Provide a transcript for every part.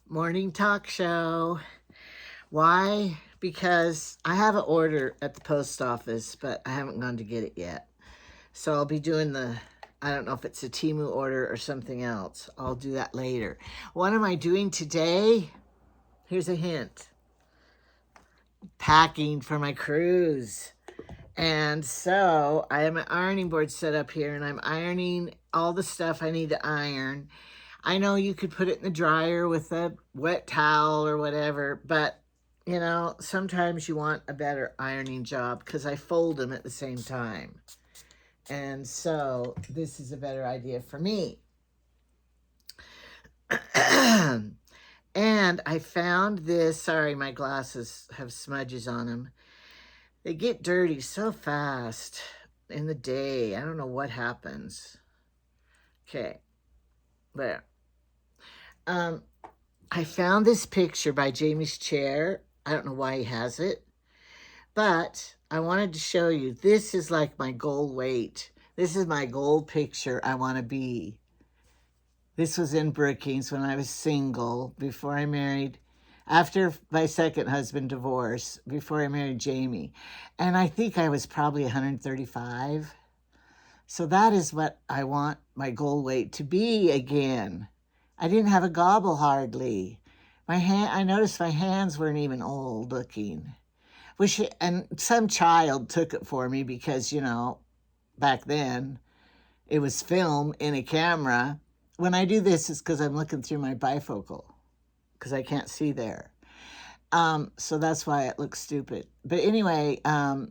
Morning talk show. Why? Because I have an order at the post office, but I haven't gone to get it yet. So I'll be doing I don't know if it's a Temu order or something else. I'll do that later. What am I doing today? Here's a hint. Packing for my cruise. And so I have an ironing board set up here and I'm ironing all the stuff I need to iron. I know you could put it in the dryer with a wet towel or whatever, but sometimes you want a better ironing job because I fold them at the same time. And so this is a better idea for me. And I found this. Sorry, my glasses have smudges on them. They get dirty so fast in the day. I don't know what happens. Okay, there. I found this picture by Jamie's chair. I don't know why he has it, but I wanted to show you. This is like my goal weight. This is my goal picture I want to be. This was in Brookings when I was single, before I married, after my second husband divorced, before I married Jamie. And I think I was probably 135. So that is what I want my goal weight to be again. I didn't have a gobble hardly. I noticed my hands weren't even old looking. And some child took it for me because, back then it was film in a camera. When I do this, it's because I'm looking through my bifocal because I can't see there. So that's why it looks stupid. But anyway, I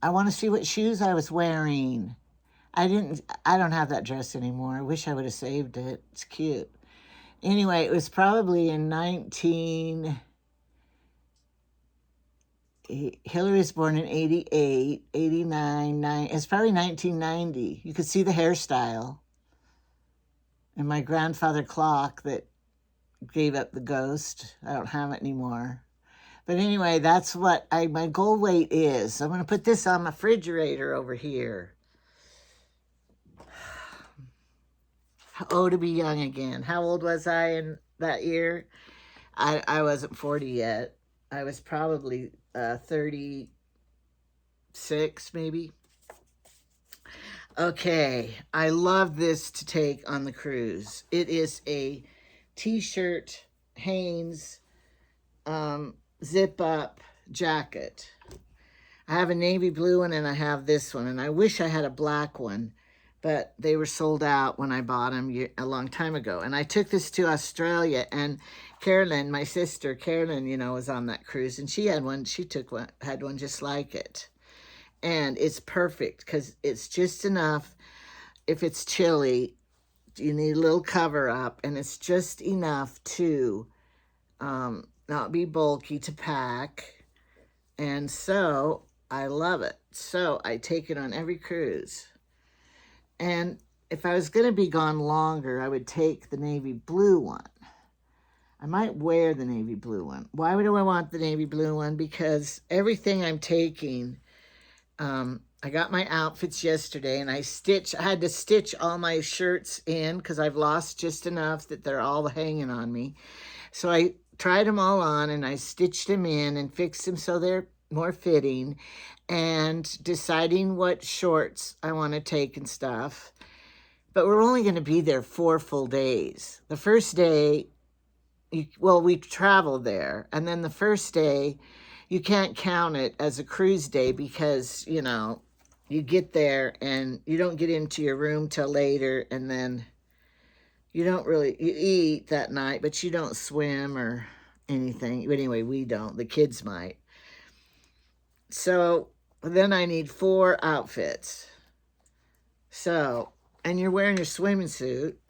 want to see what shoes I was wearing. I don't have that dress anymore. I wish I would have saved it. It's cute. Anyway, it was probably in Hillary was born in 88, 89, it's probably 1990. You could see the hairstyle. And my grandfather clock that gave up the ghost. I don't have it anymore. But anyway, that's what my goal weight is. I'm going to put this on my refrigerator over here. Oh, to be young again. How old was I in that year? I wasn't 40 yet. I was probably 36, maybe. Okay, I love this to take on the cruise. It is a t-shirt, Hanes, zip-up jacket. I have a navy blue one and I have this one, and I wish I had a black one, but they were sold out when I bought them a long time ago. And I took this to Australia, and Carolyn, my sister, was on that cruise, and she had one. She had one just like it. And it's perfect because it's just enough. If it's chilly, you need a little cover up, and it's just enough to not be bulky to pack. And so I love it. So I take it on every cruise. And if I was going to be gone longer, I would take the navy blue one. I might wear the navy blue one. Why do I want the navy blue one? Because everything I'm taking, I got my outfits yesterday, and I had to stitch all my shirts in because I've lost just enough that they're all hanging on me. So I tried them all on, and I stitched them in and fixed them so they're more fitting, and deciding what shorts I want to take and stuff. But we're only going to be there 4 full days. The first day, we traveled there, and then the first day, you can't count it as a cruise day because, you get there and you don't get into your room till later, and then you eat that night, but you don't swim or anything. Anyway, we don't. The kids might. So then I need 4 outfits. So, and you're wearing your swimming suit.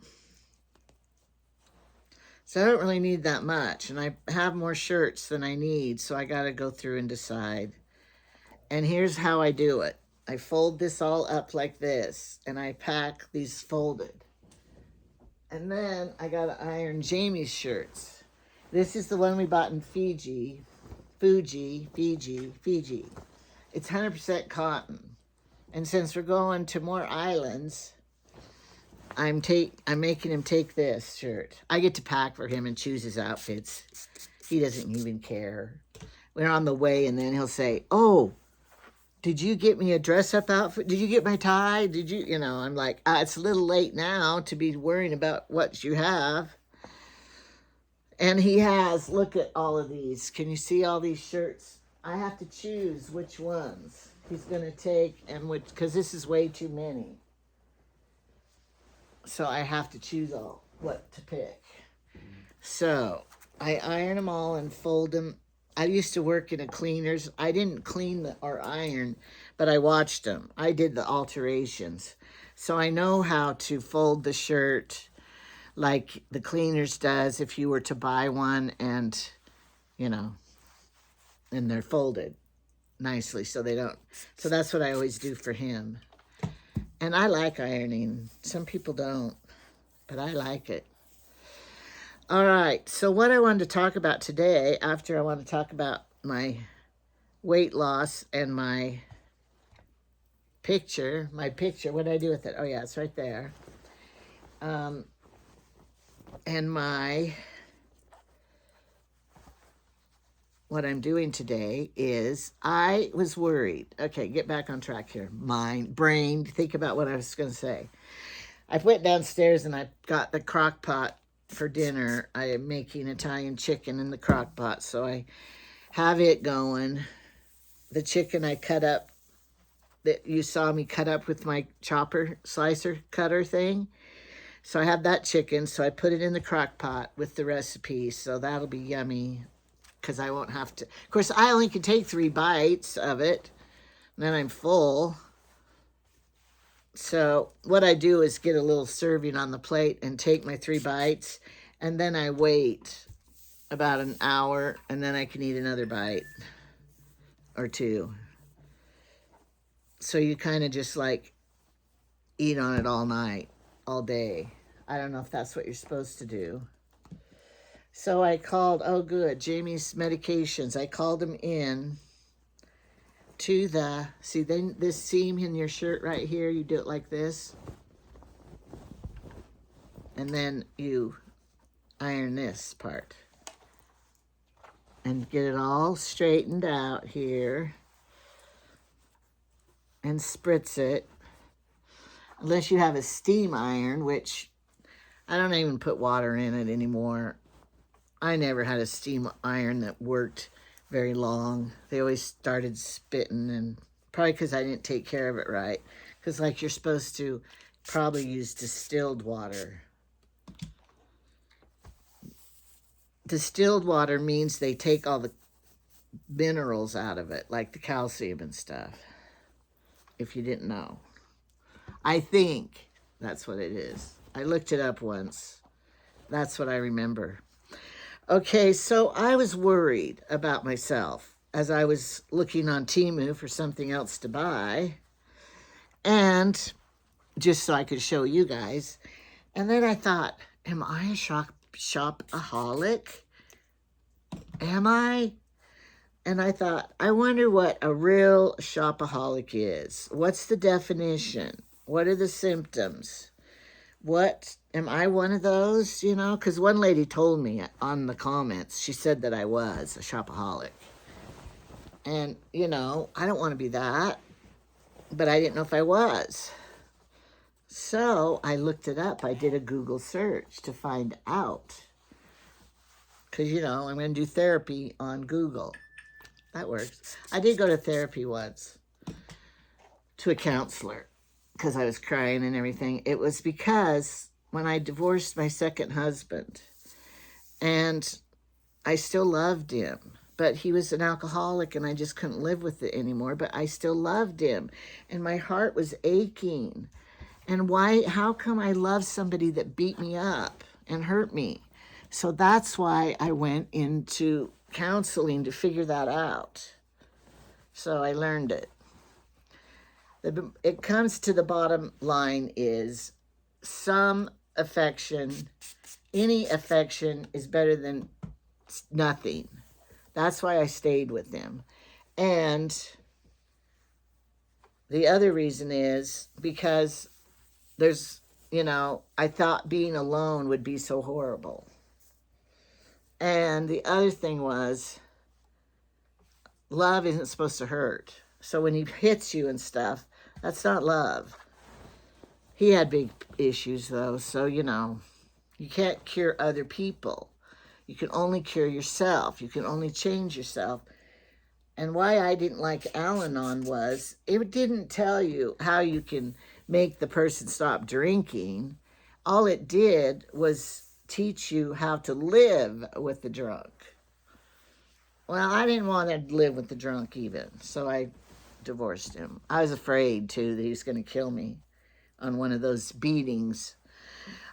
So I don't really need that much. And I have more shirts than I need. So I got to go through and decide. And here's how I do it. I fold this all up like this. And I pack these folded. And then I got to iron Jamie's shirts. This is the one we bought in Fiji. It's 100% cotton. And since we're going to more islands, I'm making him take this shirt. I get to pack for him and choose his outfits. He doesn't even care. We're on the way, and then he'll say, "Oh, did you get me a dress-up outfit? Did you get my tie? Did you?" You know, I'm like, it's a little late now to be worrying about what you have. And he has, look at all of these. Can you see all these shirts? I have to choose which ones he's going to take, and which, because this is way too many. So I have to choose what to pick. So I iron them all and fold them. I used to work in a cleaner's. I didn't clean or iron, but I watched them. I did the alterations. So I know how to fold the shirt like the cleaners does if you were to buy one, and, you know, and they're folded nicely so they don't. So that's what I always do for him. And I like ironing. Some people don't, but I like it. All right, so what I wanted to talk about today, after I want to talk about my weight loss and my picture, what did I do with it? Oh yeah, it's right there. And what I'm doing today is, I was worried. Okay, get back on track here. Brain, think about what I was going to say. I went downstairs and I got the crock pot for dinner. I am making Italian chicken in the crock pot, so I have it going. The chicken I cut up, that you saw me cut up with my slicer cutter thing. So I have that chicken, so I put it in the crock pot with the recipe, so that'll be yummy, because I won't have to. Of course, I only can take 3 bites of it, and then I'm full. So what I do is get a little serving on the plate and take my 3 bites, and then I wait about an hour, and then I can eat another bite or 2. So you kind of just like eat on it all night, all day. I don't know if that's what you're supposed to do. So I called, oh good, Jamie's medications. I called them in to this seam in your shirt right here, you do it like this. And then you iron this part. And get it all straightened out here. And spritz it. Unless you have a steam iron, which I don't even put water in it anymore. I never had a steam iron that worked very long. They always started spitting, and probably because I didn't take care of it right. Because like you're supposed to probably use distilled water. Distilled water means they take all the minerals out of it, like the calcium and stuff. If you didn't know. I think that's what it is. I looked it up once. That's what I remember. Okay, so I was worried about myself as I was looking on Temu for something else to buy, and just so I could show you guys. And then I thought, am I a shopaholic? Am I? And I thought, I wonder what a real shopaholic is. What's the definition? What are the symptoms? Am I one of those, you know? Because one lady told me on the comments, she said that I was a shopaholic. And, you know, I don't want to be that, but I didn't know if I was. So I looked it up. I did a Google search to find out. Because, you know, I'm going to do therapy on Google. That works. I did go to therapy once to a counselor because I was crying and everything. It was because when I divorced my second husband, and I still loved him, but he was an alcoholic and I just couldn't live with it anymore, but I still loved him and my heart was aching. And how come I love somebody that beat me up and hurt me? So that's why I went into counseling to figure that out. So I learned it. It comes to the bottom line is some affection, any affection is better than nothing. That's why I stayed with them. And the other reason is because there's you know, I thought being alone would be so horrible. And the other thing was, love isn't supposed to hurt. So when he hits you and stuff, that's not love. He had big issues, though, so, you know, you can't cure other people. You can only cure yourself. You can only change yourself. And why I didn't like Al-Anon was it didn't tell you how you can make the person stop drinking. All it did was teach you how to live with the drunk. Well, I didn't want to live with the drunk even, so I divorced him. I was afraid, too, that he was going to kill me on one of those beatings.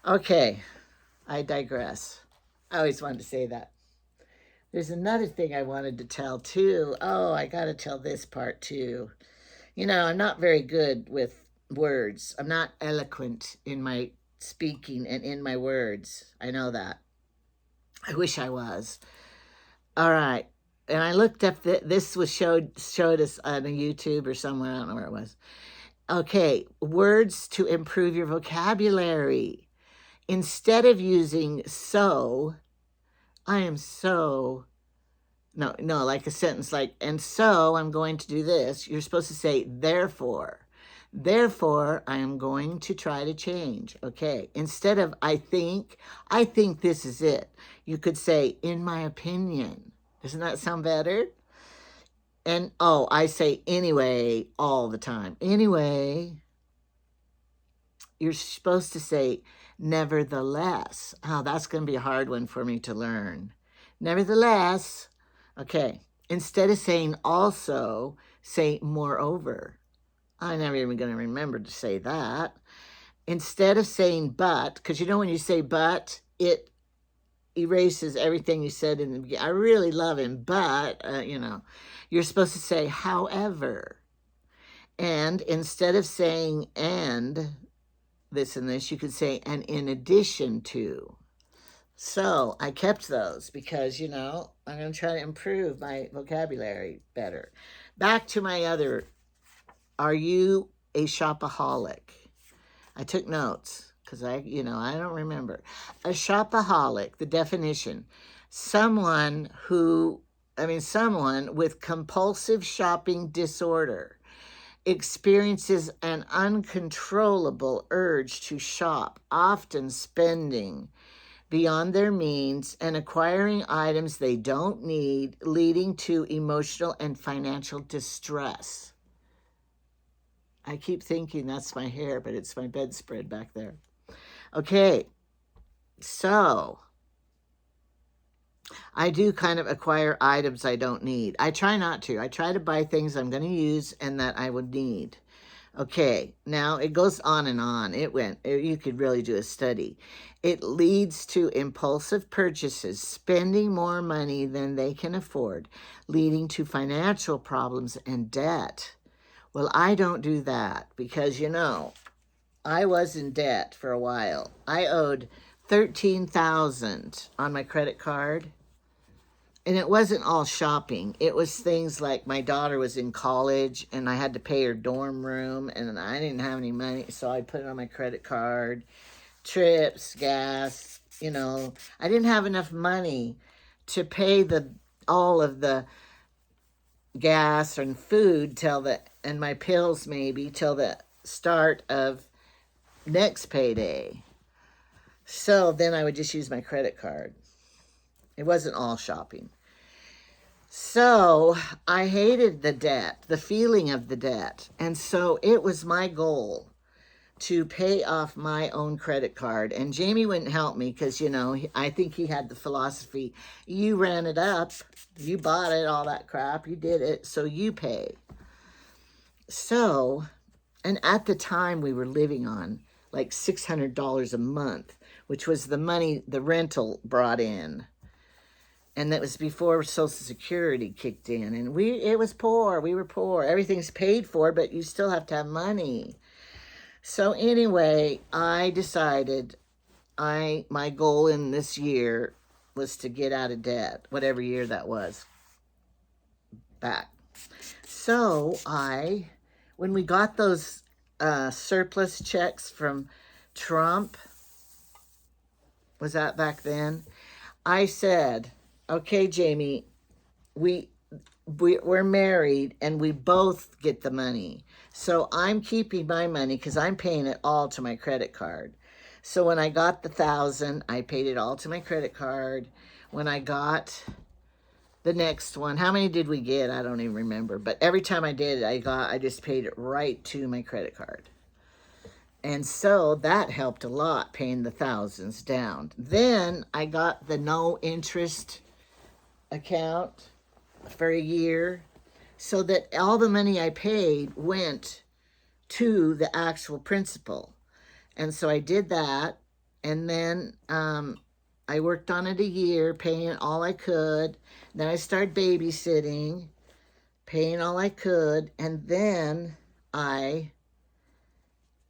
Okay, I digress. I always wanted to say that. There's another thing I wanted to tell, too. Oh, I got to tell this part, too. You know, I'm not very good with words. I'm not eloquent in my speaking and in my words. I know that. I wish I was. All right. And I looked up, this was showed us on a YouTube or somewhere. I don't know where it was. Okay, words to improve your vocabulary. Instead of using so, I am so, no, like a sentence like, and so I'm going to do this. You're supposed to say, therefore. Therefore, I am going to try to change. Okay, instead of I think this is it. You could say, in my opinion. Doesn't that sound better? And, oh, I say anyway all the time. Anyway, you're supposed to say nevertheless. Oh, that's going to be a hard one for me to learn. Nevertheless, okay, instead of saying also, say moreover. I'm never even going to remember to say that. Instead of saying but, because you know when you say but, it erases everything you said in the beginning. I really love him, but, you know, you're supposed to say however. And instead of saying and this and this, you could say and in addition to. So I kept those because, you know, I'm going to try to improve my vocabulary better. Back to my other, are you a shopaholic? I took notes because I don't remember. A shopaholic, the definition, someone with compulsive shopping disorder experiences an uncontrollable urge to shop, often spending beyond their means and acquiring items they don't need, leading to emotional and financial distress. I keep thinking that's my hair, but it's my bedspread back there. Okay, so I do kind of acquire items I don't need. I try not to. I try to buy things I'm going to use and that I would need. Okay, now it goes on and on. You could really do a study. It leads to impulsive purchases, spending more money than they can afford, leading to financial problems and debt. Well, I don't do that because, you know, I was in debt for a while. I owed $13,000 on my credit card. And it wasn't all shopping. It was things like my daughter was in college and I had to pay her dorm room and I didn't have any money, so I put it on my credit card. Trips, gas, you know. I didn't have enough money to pay all of the gas and food and my pills maybe till the start of next payday. So then I would just use my credit card. It wasn't all shopping. So I hated the debt, the feeling of the debt. And so it was my goal to pay off my own credit card. And Jamie wouldn't help me because, you know, I think he had the philosophy, you ran it up, you bought it, all that crap, you did it, so you pay. So, and at the time we were living on like $600 a month, which was the money the rental brought in. And that was before Social Security kicked in. And it was poor. We were poor. Everything's paid for, but you still have to have money. So anyway, I decided my goal in this year was to get out of debt, whatever year that was, back. So when we got those surplus checks from Trump, was that back then? I said, okay, Jamie, we're married and we both get the money. So I'm keeping my money because I'm paying it all to my credit card. So when I got the 1,000, I paid it all to my credit card. When I got the next one, how many did we get? I don't even remember. But every time I did it, I just paid it right to my credit card. And so that helped a lot, paying the thousands down. Then I got the no interest account for a year, so that all the money I paid went to the actual principal. And so I did that, and then I worked on it a year, paying all I could. Then I started babysitting, paying all I could, and then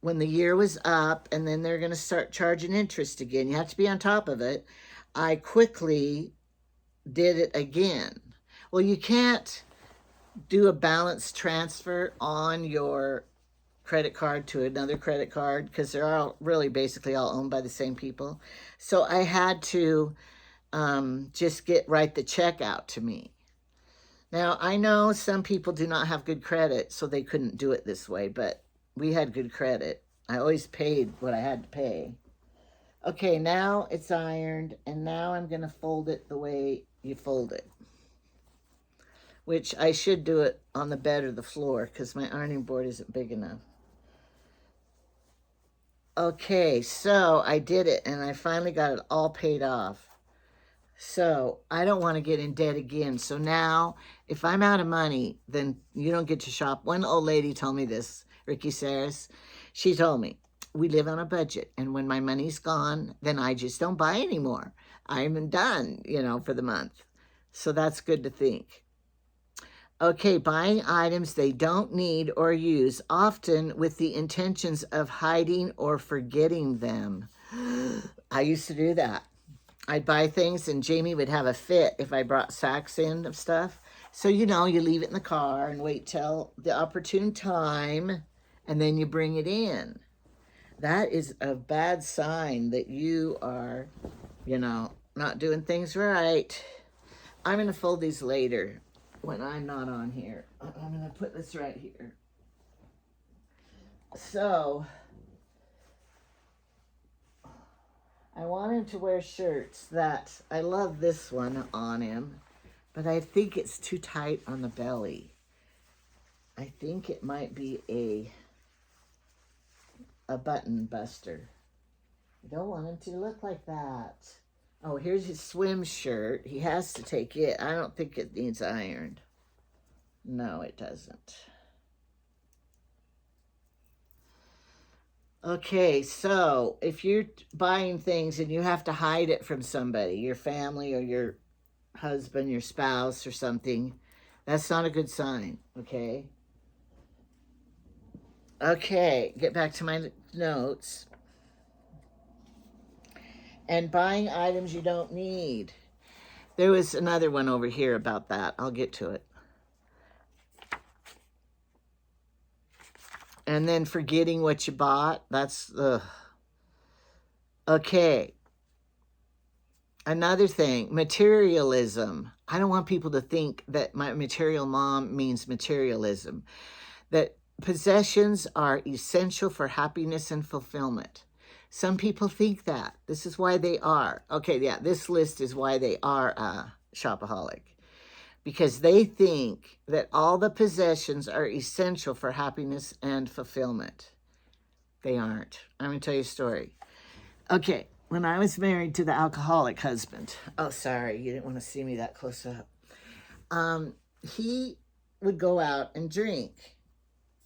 when the year was up, and then they're going to start charging interest again, you have to be on top of it, I quickly did it again. Well, you can't do a balance transfer on your credit card to another credit card because they're all really basically all owned by the same people. So I had to just write the check out to me. Now, I know some people do not have good credit, so they couldn't do it this way, but we had good credit. I always paid what I had to pay. Okay, now it's ironed, and now I'm going to fold it the way you fold it, which I should do it on the bed or the floor because my ironing board isn't big enough. Okay, so I did it, and I finally got it all paid off. So I don't want to get in debt again. So now, if I'm out of money, then you don't get to shop. One old lady told me this, Ricky Saris. She told me, we live on a budget, and when my money's gone, then I just don't buy anymore. I'm done, for the month. So that's good to think. Okay, buying items they don't need or use, often with the intentions of hiding or forgetting them. I used to do that. I'd buy things, and Jamie would have a fit if I brought sacks in of stuff. So, you leave it in the car and wait till the opportune time, and then you bring it in. That is a bad sign that you are, not doing things right. I'm going to fold these later when I'm not on here. I'm going to put this right here. So I want him to wear shirts that, I love this one on him, but I think it's too tight on the belly. I think it might be a button buster. I don't want him to look like that. Oh, here's his swim shirt. He has to take it. I don't think it needs ironed. No, it doesn't. Okay, so if you're buying things and you have to hide it from somebody, your family or your husband, your spouse or something, that's not a good sign, okay? Okay, get back to my notes. And buying items you don't need. There was another one over here about that. I'll get to it. And then forgetting what you bought. That's, okay. Another thing, materialism. I don't want people to think that my material mom means materialism. That possessions are essential for happiness and fulfillment. Some people think that. This is why they are. Okay, yeah, this list is why they are a shopaholic. Because they think that all the possessions are essential for happiness and fulfillment. They aren't. I'm going to tell you a story. Okay, when I was married to the alcoholic husband, oh, sorry, you didn't want to see me that close up. He would go out and drink.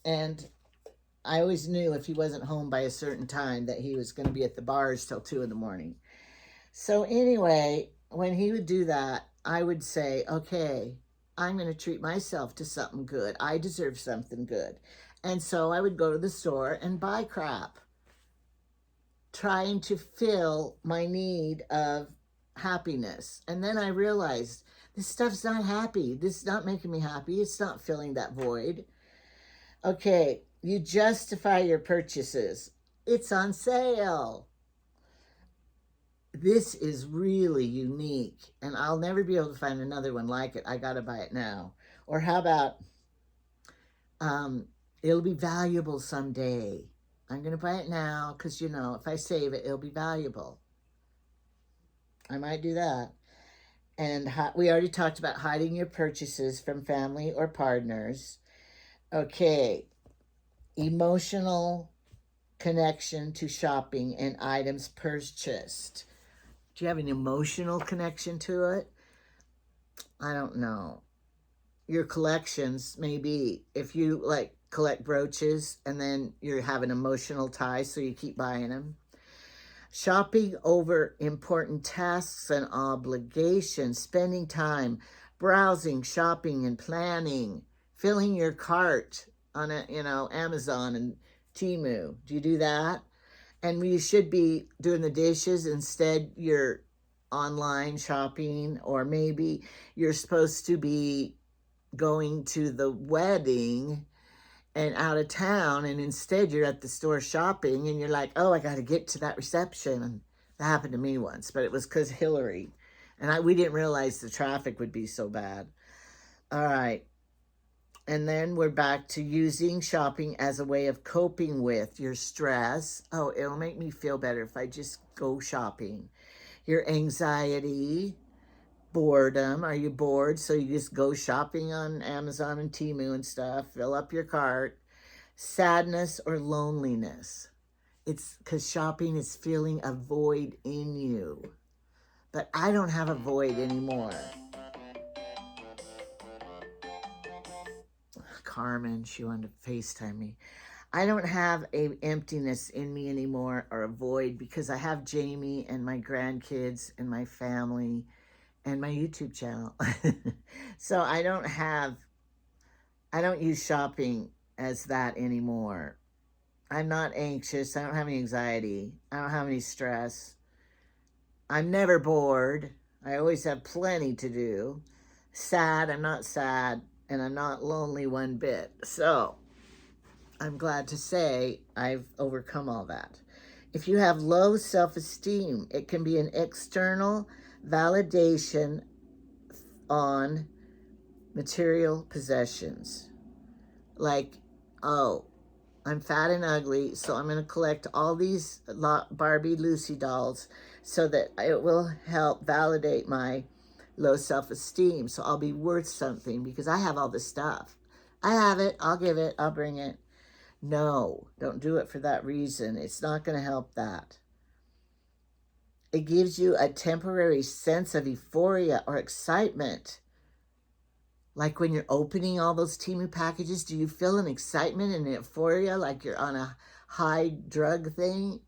And I always knew if he wasn't home by a certain time that he was going to be at the bars till 2 a.m. So anyway, when he would do that, I would say, okay, I'm going to treat myself to something good. I deserve something good. And so I would go to the store and buy crap, trying to fill my need of happiness. And then I realized this stuff's not happy. This is not making me happy. It's not filling that void. Okay, you justify your purchases. It's on sale. This is really unique, and I'll never be able to find another one like it. I got to buy it now. Or how about um, it'll be valuable someday. I'm going to buy it now because, you know, if I save it, it'll be valuable. I might do that. And we already talked about hiding your purchases from family or partners. Okay, emotional connection to shopping and items purchased. Do you have an emotional connection to it? I don't know. Your collections, maybe if you like collect brooches and then you have an emotional tie, so you keep buying them. Shopping over important tasks and obligations, spending time browsing, shopping, and planning, filling your cart on Amazon and Temu. Do you do that? And you should be doing the dishes. Instead, you're online shopping, or maybe you're supposed to be going to the wedding and out of town, and instead you're at the store shopping, and you're like, oh, I got to get to that reception. And that happened to me once, but it was because Hillary. And we didn't realize the traffic would be so bad. All right. And then we're back to using shopping as a way of coping with your stress. Oh, it'll make me feel better if I just go shopping. Your anxiety, boredom. Are you bored? So you just go shopping on Amazon and Temu and stuff, fill up your cart. Sadness or loneliness. It's because shopping is feeling a void in you. But I don't have a void anymore. Carmen, she wanted to FaceTime me. I don't have a emptiness in me anymore, or a void, because I have Jamie and my grandkids and my family and my YouTube channel. So I don't use shopping as that anymore. I'm not anxious. I don't have any anxiety. I don't have any stress. I'm never bored. I always have plenty to do. Sad, I'm not sad. And I'm not lonely one bit. So I'm glad to say I've overcome all that. If you have low self-esteem, it can be an external validation on material possessions. Like, oh, I'm fat and ugly, so I'm going to collect all these Barbie Lucy dolls so that it will help validate my low self-esteem. So I'll be worth something because I have all this stuff. I have it. I'll give it. I'll bring it. No, don't do it for that reason. It's not going to help that. It gives you a temporary sense of euphoria or excitement. Like when you're opening all those Temu packages, do you feel an excitement and euphoria like you're on a high drug thing?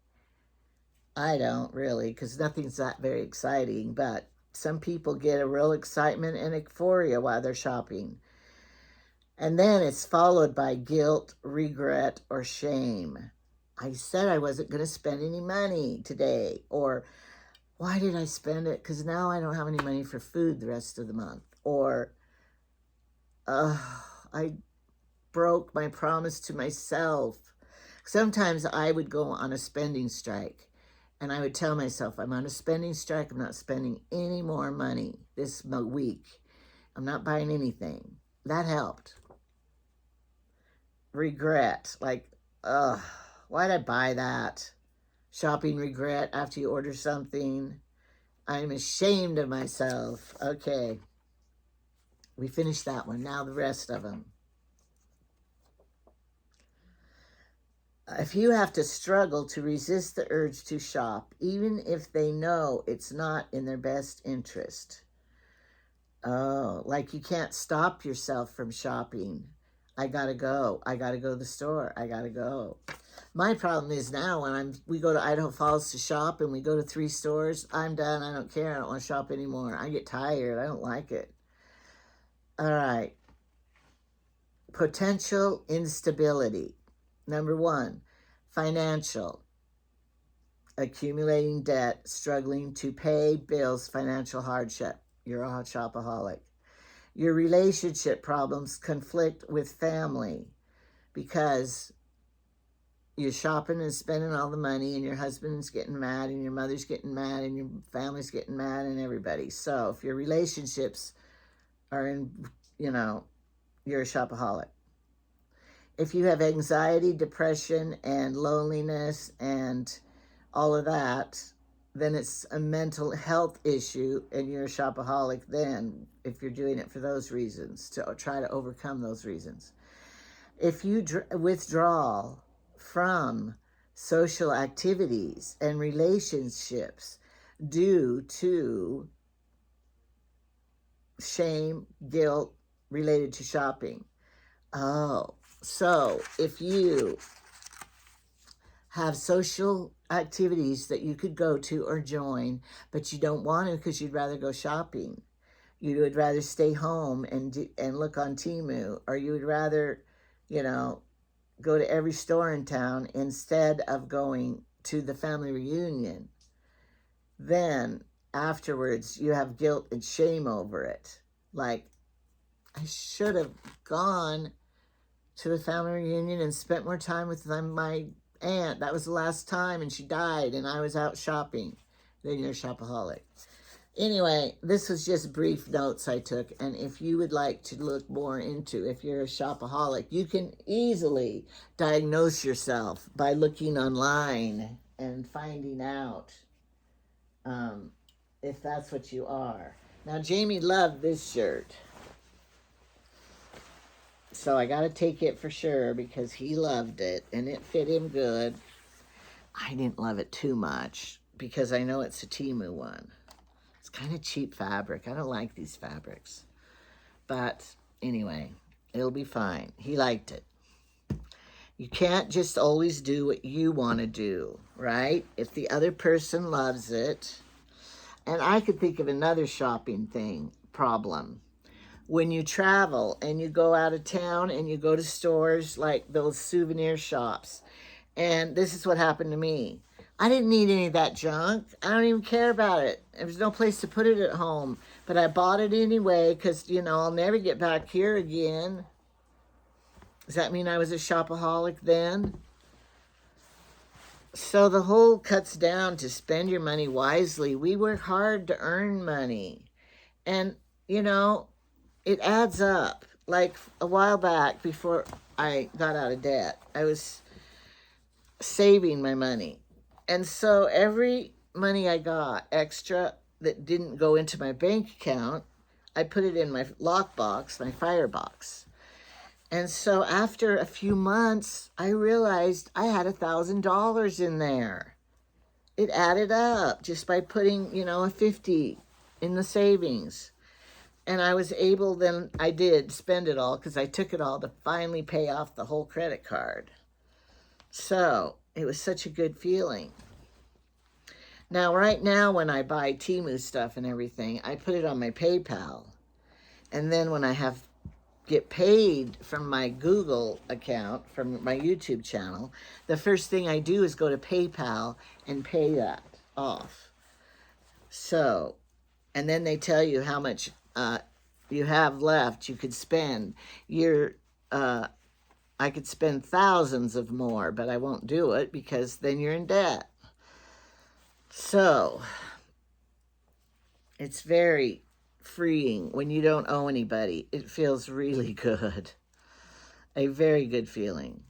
I don't really, because nothing's that very exciting, but some people get a real excitement and euphoria while they're shopping. And then it's followed by guilt, regret, or shame. I said I wasn't going to spend any money today. Or, why did I spend it? Because now I don't have any money for food the rest of the month. Or, I broke my promise to myself. Sometimes I would go on a spending strike. And I would tell myself, I'm on a spending strike. I'm not spending any more money this week. I'm not buying anything. That helped. Regret. Like, why'd I buy that? Shopping regret after you order something. I'm ashamed of myself. Okay. We finished that one. Now the rest of them. If you have to struggle to resist the urge to shop, even if they know it's not in their best interest. Oh, like you can't stop yourself from shopping. I gotta go. I gotta go to the store. I gotta go. My problem is now when we go to Idaho Falls to shop and we go to 3 stores, I'm done. I don't care. I don't want to shop anymore. I get tired. I don't like it. All right. Potential instability. Number 1, financial. Accumulating debt, struggling to pay bills, financial hardship. You're a shopaholic. Your relationship problems, conflict with family because you're shopping and spending all the money, and your husband's getting mad, and your mother's getting mad, and your family's getting mad, and everybody. So if your relationships are in, you know, you're a shopaholic. If you have anxiety, depression, and loneliness, and all of that, then it's a mental health issue, and you're a shopaholic then, if you're doing it for those reasons, to try to overcome those reasons. If you withdraw from social activities and relationships due to shame, guilt related to shopping. Oh, so if you have social activities that you could go to or join, but you don't want to because you'd rather go shopping. You would rather stay home and look on Temu, or you would rather, you know, go to every store in town instead of going to the family reunion. Then afterwards you have guilt and shame over it. Like, I should have gone to the family reunion and spent more time with my aunt. That was the last time, and she died, and I was out shopping. Then you're a shopaholic. Anyway, this was just brief notes I took, and if you would like to look more into if you're a shopaholic, you can easily diagnose yourself by looking online and finding out if that's what you are. Now, Jamie loved this shirt, so I got to take it for sure because he loved it, and it fit him good. I didn't love it too much because I know it's a Temu one. It's kind of cheap fabric. I don't like these fabrics. But anyway, it'll be fine. He liked it. You can't just always do what you want to do, right? If the other person loves it. And I could think of another shopping problem. When you travel and you go out of town and you go to stores like those souvenir shops. And this is what happened to me. I didn't need any of that junk. I don't even care about it. There's no place to put it at home. But I bought it anyway because, you know, I'll never get back here again. Does that mean I was a shopaholic then? So the whole cuts down to spend your money wisely. We work hard to earn money. And, you know, it adds up. Like a while back, before I got out of debt, I was saving my money. And so every money I got extra that didn't go into my bank account, I put it in my lockbox, my firebox. And so after a few months, I realized I had $1,000 in there. It added up just by putting, you know, a 50 in the savings. And I was able, then I did spend it all because I took it all to finally pay off the whole credit card. So it was such a good feeling. Now, right now, when I buy Temu stuff and everything, I put it on my PayPal. And then when I get paid from my Google account, from my YouTube channel, the first thing I do is go to PayPal and pay that off. So, and then they tell you how much you have left you could spend. I could spend thousands of more, but I won't do it because then you're in debt. So, it's very freeing when you don't owe anybody. It feels really good. A very good feeling.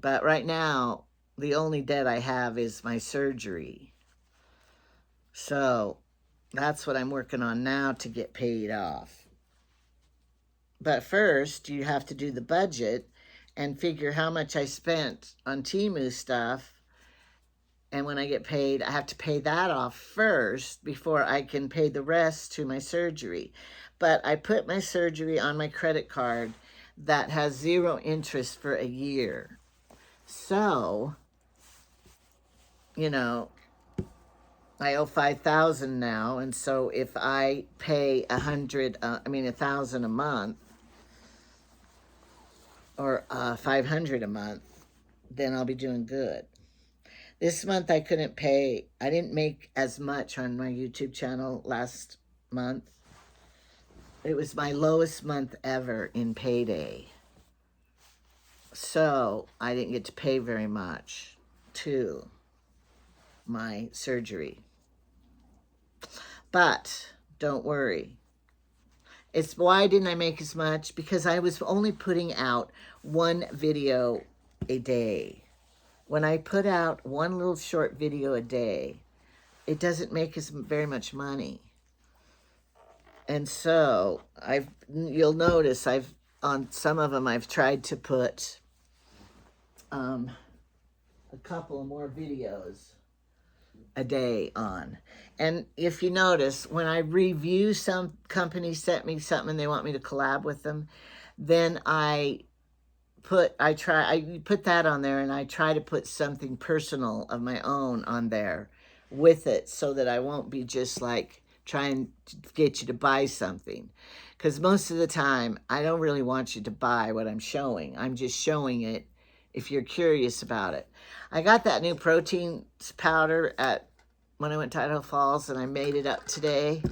But right now, the only debt I have is my surgery. So, that's what I'm working on now to get paid off. But first, you have to do the budget and figure how much I spent on Temu stuff. And when I get paid, I have to pay that off first before I can pay the rest to my surgery. But I put my surgery on my credit card that has 0 interest for a year. So, you know, I owe $5,000 now, and so if I pay $1,000 a month, or $500 a month, then I'll be doing good. This month I couldn't pay. I didn't make as much on my YouTube channel last month. It was my lowest month ever in payday. So I didn't get to pay very much to my surgery. But don't worry. It's why didn't I make as much? Because I was only putting out one video a day. When I put out one little short video a day, it doesn't make as very much money. And so you'll notice on some of them I've tried to put a couple of more videos a day on. And if you notice, when I review, some companies sent me something and they want me to collab with them, then I put that on there, and I try to put something personal of my own on there with it, so that I won't be just like trying to get you to buy something. Because most of the time, I don't really want you to buy what I'm showing. I'm just showing it if you're curious about it. I got that new protein powder when I went to Idaho Falls, and I made it up today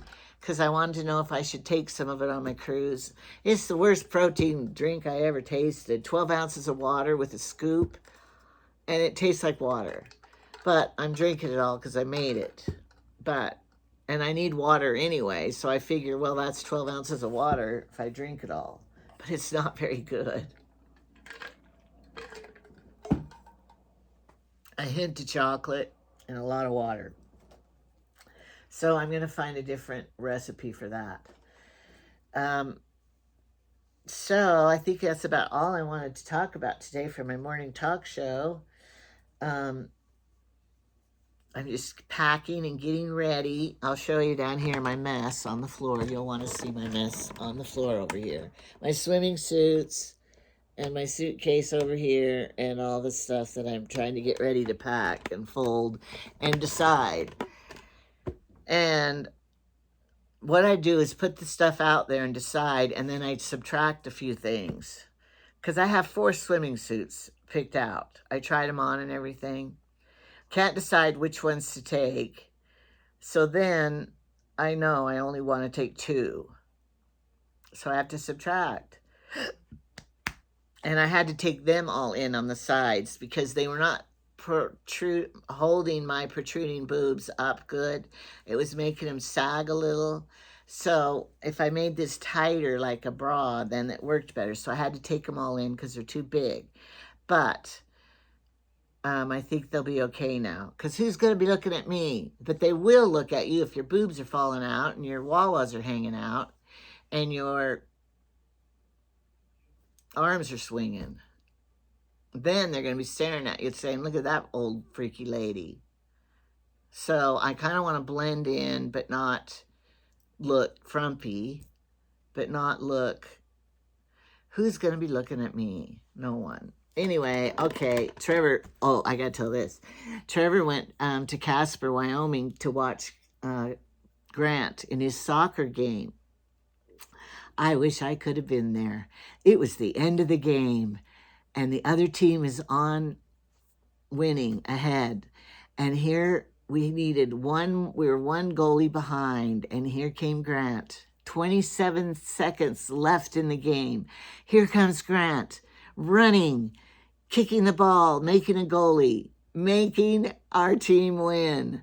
because I wanted to know if I should take some of it on my cruise. It's the worst protein drink I ever tasted. 12 ounces of water with a scoop, and it tastes like water. But I'm drinking it all because I made it. And I need water anyway, so I figure, well, that's 12 ounces of water if I drink it all. But it's not very good. A hint of chocolate and a lot of water. So I'm going to find a different recipe for that. So I think that's about all I wanted to talk about today for my morning talk show. I'm just packing and getting ready. I'll show you down here my mess on the floor. You'll want to see my mess on the floor over here. My swimming suits and my suitcase over here, and all the stuff that I'm trying to get ready to pack and fold and decide. And what I do is put the stuff out there and decide, and then I subtract a few things. Because I have 4 swimming suits picked out. I tried them on and everything. Can't decide which ones to take. So then I know I only want to take 2. So I have to subtract. And I had to take them all in on the sides because they were not holding my protruding boobs up good. It was making them sag a little. So if I made this tighter like a bra, then it worked better. So I had to take them all in because they're too big. But I think they'll be okay now. Because who's going to be looking at me? But they will look at you if your boobs are falling out and your wawas are hanging out and your arms are swinging. Then they're going to be staring at you saying, look at that old freaky lady. So I kind of want to blend in, but not look frumpy, but not look, who's going to be looking at me? No one. Anyway, okay, Trevor, I got to tell this. Trevor went to Casper, Wyoming to watch Grant in his soccer game. I wish I could have been there. It was the end of the game, and the other team is on winning ahead. And here we were one goalie behind, and here came Grant. 27 seconds left in the game. Here comes Grant, running, kicking the ball, making a goalie, making our team win.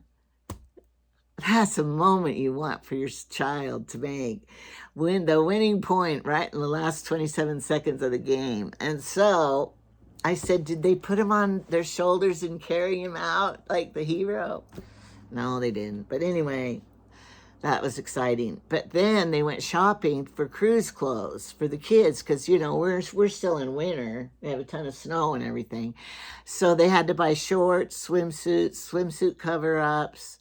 That's a moment you want for your child to make. Win the winning point right in the last 27 seconds of the game. And so I said, did they put him on their shoulders and carry him out like the hero? No, they didn't. But anyway, that was exciting. But then they went shopping for cruise clothes for the kids because, we're still in winter. We have a ton of snow and everything. So they had to buy shorts, swimsuit cover-ups.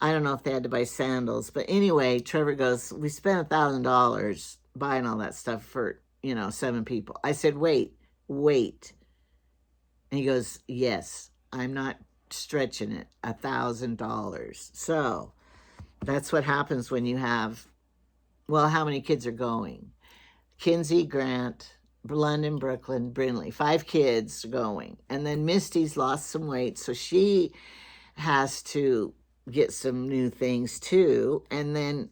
I don't know if they had to buy sandals. But anyway, Trevor goes, we spent $1,000 buying all that stuff for, 7 people. I said, wait. And he goes, yes, I'm not stretching it, $1,000. So that's what happens when you have, how many kids are going? Kinsey, Grant, London, Brooklyn, Brinley, 5 kids going. And then Misty's lost some weight, so she has to get some new things too. And then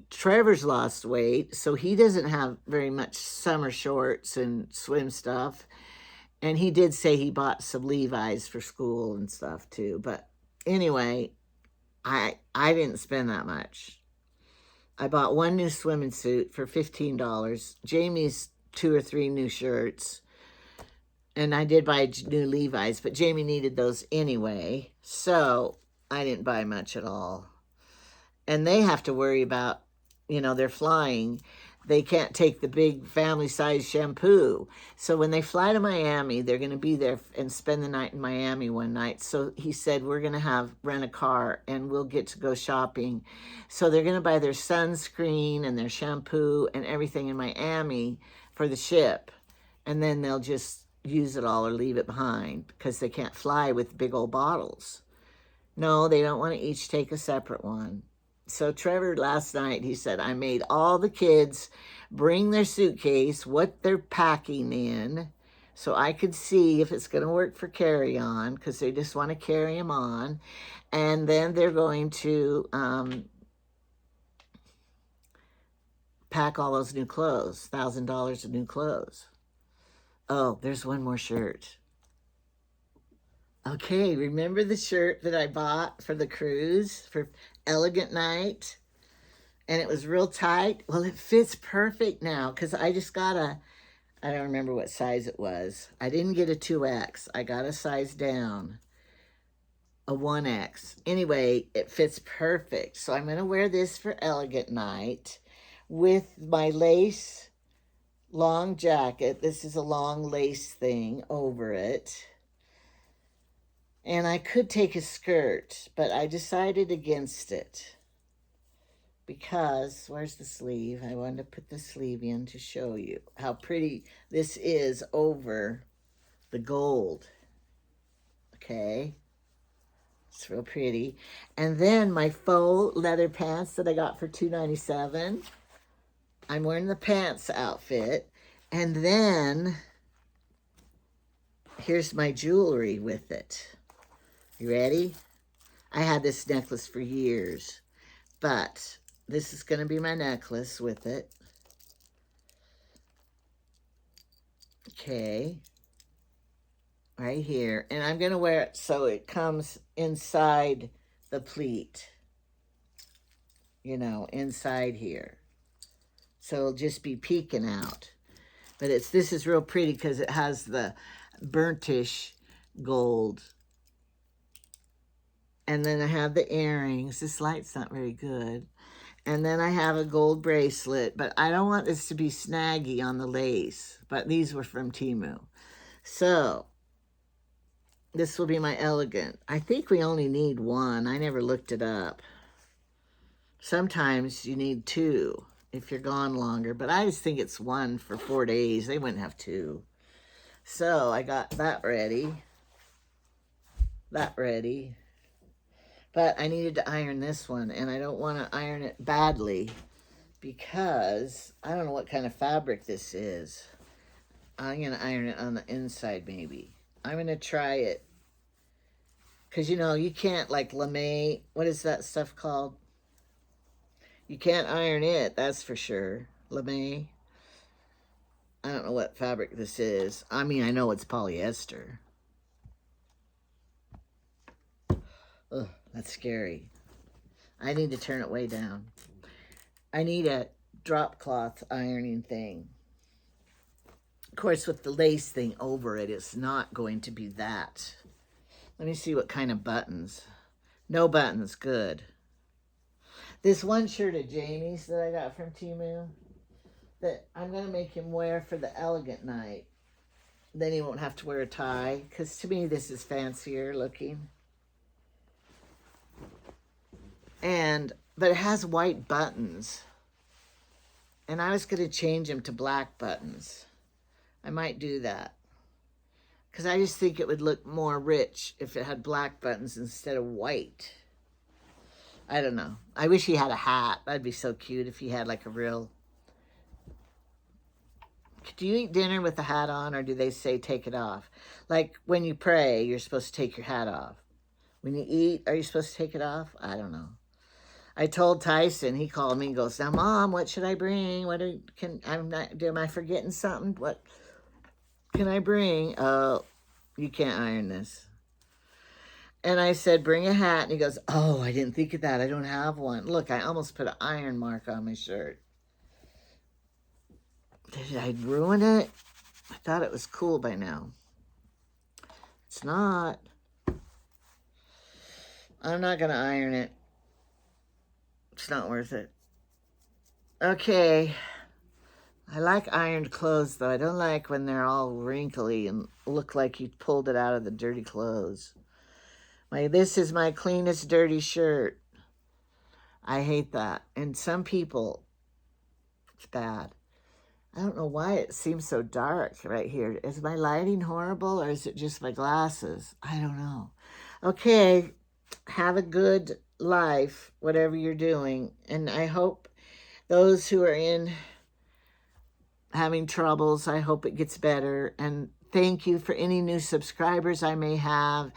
Trevor's lost weight, so he doesn't have very much summer shorts and swim stuff. And he did say he bought some Levi's for school and stuff too. But anyway, I didn't spend that much. I bought one new swimming suit for $15. Jamie's 2 or 3 new shirts. And I did buy new Levi's, but Jamie needed those anyway. So I didn't buy much at all. And they have to worry about, they're flying. They can't take the big family size shampoo. So when they fly to Miami, they're going to be there and spend the night in Miami one night. So he said, we're going to rent a car and we'll get to go shopping. So they're going to buy their sunscreen and their shampoo and everything in Miami for the ship. And then they'll just use it all or leave it behind because they can't fly with big old bottles. No, they don't want to each take a separate one. So Trevor last night, he said, I made all the kids bring their suitcase, what they're packing in, so I could see if it's going to work for carry-on, because they just want to carry them on. And then they're going to pack all those new clothes, $1,000 of new clothes. Oh, there's one more shirt. Okay, remember the shirt that I bought for the cruise for Elegant Night? And it was real tight. Well, it fits perfect now because I just got I don't remember what size it was. I didn't get a 2X. I got a size down, a 1X. Anyway, it fits perfect. So I'm going to wear this for Elegant Night with my lace long jacket. This is a long lace thing over it. And I could take a skirt, but I decided against it because, where's the sleeve? I wanted to put the sleeve in to show you how pretty this is over the gold. Okay, it's real pretty. And then my faux leather pants that I got for $2.97. I'm wearing the pants outfit. And then here's my jewelry with it. You ready? I had this necklace for years, but this is going to be my necklace with it. Okay. Right here. And I'm going to wear it so it comes inside the pleat. Inside here. So it'll just be peeking out. But this is real pretty because it has the burnt-ish gold. And then I have the earrings. This light's not very good. And then I have a gold bracelet. But I don't want this to be snaggy on the lace. But these were from Temu. So, this will be my elegant. I think we only need one. I never looked it up. Sometimes you need 2 if you're gone longer. But I just think it's 1 for 4 days. They wouldn't have 2. So, I got that ready. That ready. But I needed to iron this one, and I don't want to iron it badly because I don't know what kind of fabric this is. I'm going to iron it on the inside maybe. I'm going to try it. Because, you can't like lame, what is that stuff called? You can't iron it, that's for sure. Lame. I don't know what fabric this is. I mean, I know it's polyester. Ugh. That's scary. I need to turn it way down. I need a drop cloth ironing thing. Of course, with the lace thing over it, it's not going to be that. Let me see what kind of buttons. No buttons, good. This one shirt of Jamie's that I got from Temu, that I'm going to make him wear for the Elegant Night. Then he won't have to wear a tie, because to me this is fancier looking. But it has white buttons. And I was going to change them to black buttons. I might do that. Because I just think it would look more rich if it had black buttons instead of white. I don't know. I wish he had a hat. That'd be so cute if he had like a real... Do you eat dinner with the hat on, or do they say take it off? Like when you pray, you're supposed to take your hat off. When you eat, are you supposed to take it off? I don't know. I told Tyson, he called me and goes, now, Mom, what should I bring? Am I forgetting something? What? can I bring? Oh, you can't iron this. And I said, bring a hat. And he goes, oh, I didn't think of that. I don't have one. Look, I almost put an iron mark on my shirt. Did I ruin it? I thought it was cool by now. It's not. I'm not going to iron it. It's not worth it. Okay. I like ironed clothes, though. I don't like when they're all wrinkly and look like you pulled it out of the dirty clothes. This is my cleanest dirty shirt. I hate that. And some people, it's bad. I don't know why it seems so dark right here. Is my lighting horrible or is it just my glasses? I don't know. Okay, have a good life, whatever you're doing. And I hope those who are having troubles, I hope it gets better. And thank you for any new subscribers I may have.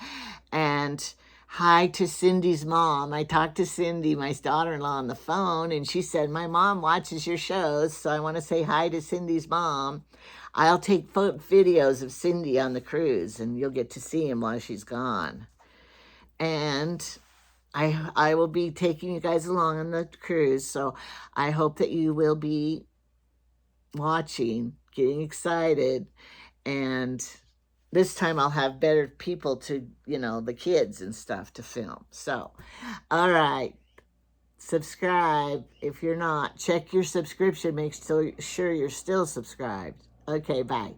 And hi to Cindy's mom. I talked to Cindy, my daughter-in-law, on the phone, and she said, my mom watches your shows, so I want to say hi to Cindy's mom. I'll take videos of Cindy on the cruise, and you'll get to see him while she's gone. And I will be taking you guys along on the cruise, so I hope that you will be watching, getting excited, and this time I'll have better people to, the kids and stuff to film. So, all right, subscribe. If you're not, check your subscription. Make sure you're still subscribed. Okay, bye.